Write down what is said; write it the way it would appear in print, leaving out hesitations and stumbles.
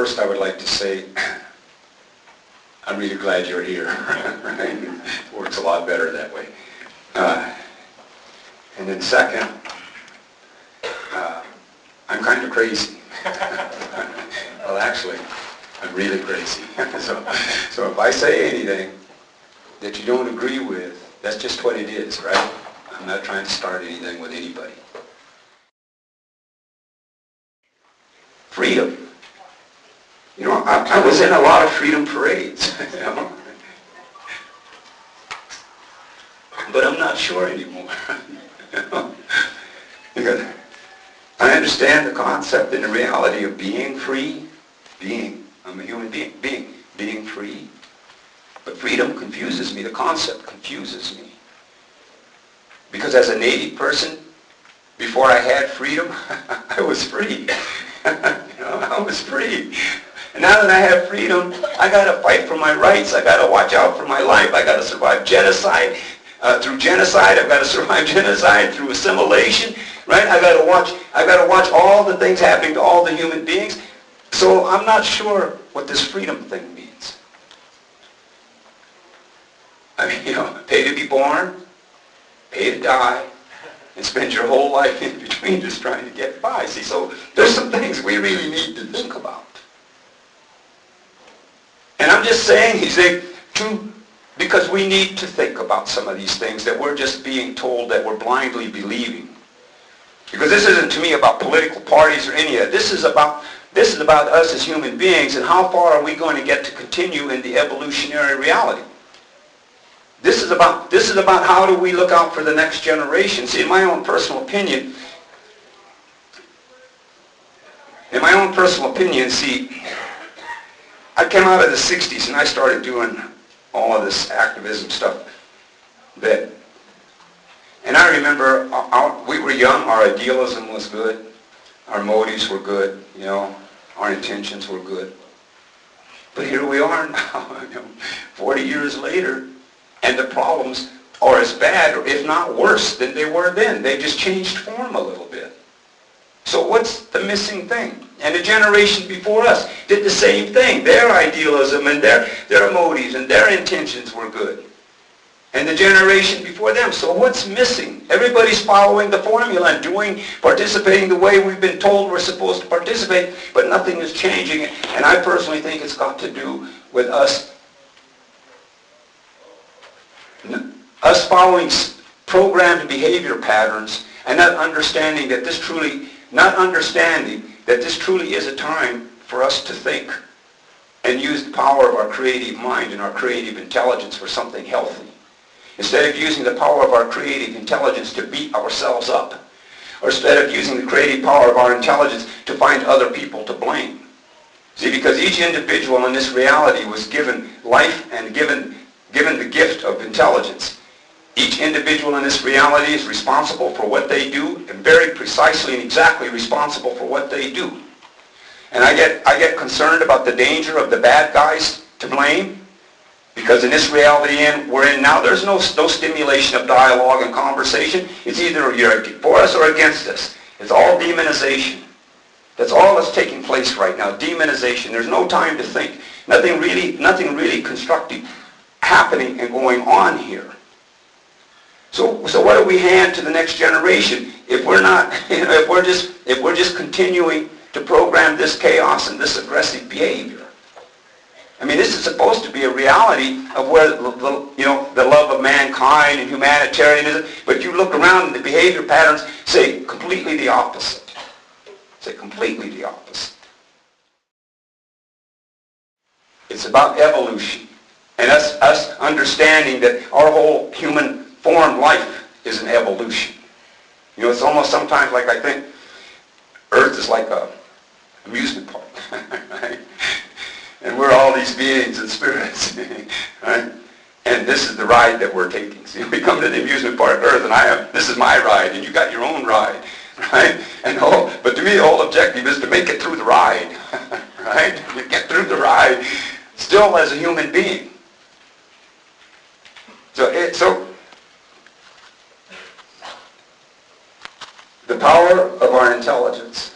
first I would like to say, I'm really glad you're here. Right? It works a lot better that way. And then second, I'm kind of crazy. Well, actually, I'm really crazy. So if I say anything that you don't agree with, that's just what it is, right? I'm not trying to start anything with anybody. Freedom. You know, I was in a lot of freedom parades, you know? But I'm not sure anymore. You know? Because I understand the concept and the reality of being free. I'm a human being. Being free. But freedom confuses me. The concept confuses me. Because as a native person, before I had freedom, I was free. You know, I was free. And now that I have freedom, I got to fight for my rights. I got to watch out for my life. I got to survive genocide. Through genocide, I've got to survive genocide. Through assimilation, right? I got to watch all the things happening to all the human beings. So I'm not sure what this freedom thing means. I mean, you know, pay to be born, pay to die, and spend your whole life in between just trying to get by. See, so there's some things we really need to think about. And I'm just saying, because we need to think about some of these things that we're just being told that we're blindly believing. Because this isn't to me about political parties or any of that. This is about us as human beings and how far are we going to get to continue in the evolutionary reality. This is about how do we look out for the next generation. See, in my own personal opinion, see, I came out of the 60s and I started doing all of this activism stuff. And I remember we were young, our idealism was good, our motives were good, you know, our intentions were good. But here we are now, you know, 40 years later, and the problems are as bad, or if not worse, than they were then. They just changed form a little bit. So what's the missing thing? And the generation before us did the same thing. Their idealism and their motives and their intentions were good. And the generation before them. So what's missing? Everybody's following the formula and participating the way we've been told we're supposed to participate, but nothing is changing. And I personally think it's got to do with us following programmed behavior patterns and not understanding that this truly is a time for us to think and use the power of our creative mind and our creative intelligence for something healthy. Instead of using the power of our creative intelligence to beat ourselves up, or instead of using the creative power of our intelligence to find other people to blame. See, because each individual in this reality was given life and given the gift of intelligence. Each individual in this reality is responsible for what they do, and very precisely and exactly responsible for what they do. And I get concerned about the danger of the bad guys to blame, because in this reality we're in now, there's no stimulation of dialogue and conversation. It's either you're for us or against us. It's all demonization. That's all that's taking place right now, demonization. There's no time to think. Nothing really constructive happening and going on here. So what do we hand to the next generation if we're not, if we're just continuing to program this chaos and this aggressive behavior? I mean, this is supposed to be a reality of where the love of mankind and humanitarianism, but you look around and the behavior patterns say completely the opposite. Say completely the opposite. It's about evolution and us understanding that our whole human form life is an evolution. You know, it's almost sometimes like I think Earth is like a amusement park, right? And we're all these beings and spirits, right? And this is the ride that we're taking. See, we come to the amusement park Earth, and this is my ride, and you got your own ride, right? But to me, the whole objective is to make it through the ride, right? You get through the ride, still as a human being. So the power of our intelligence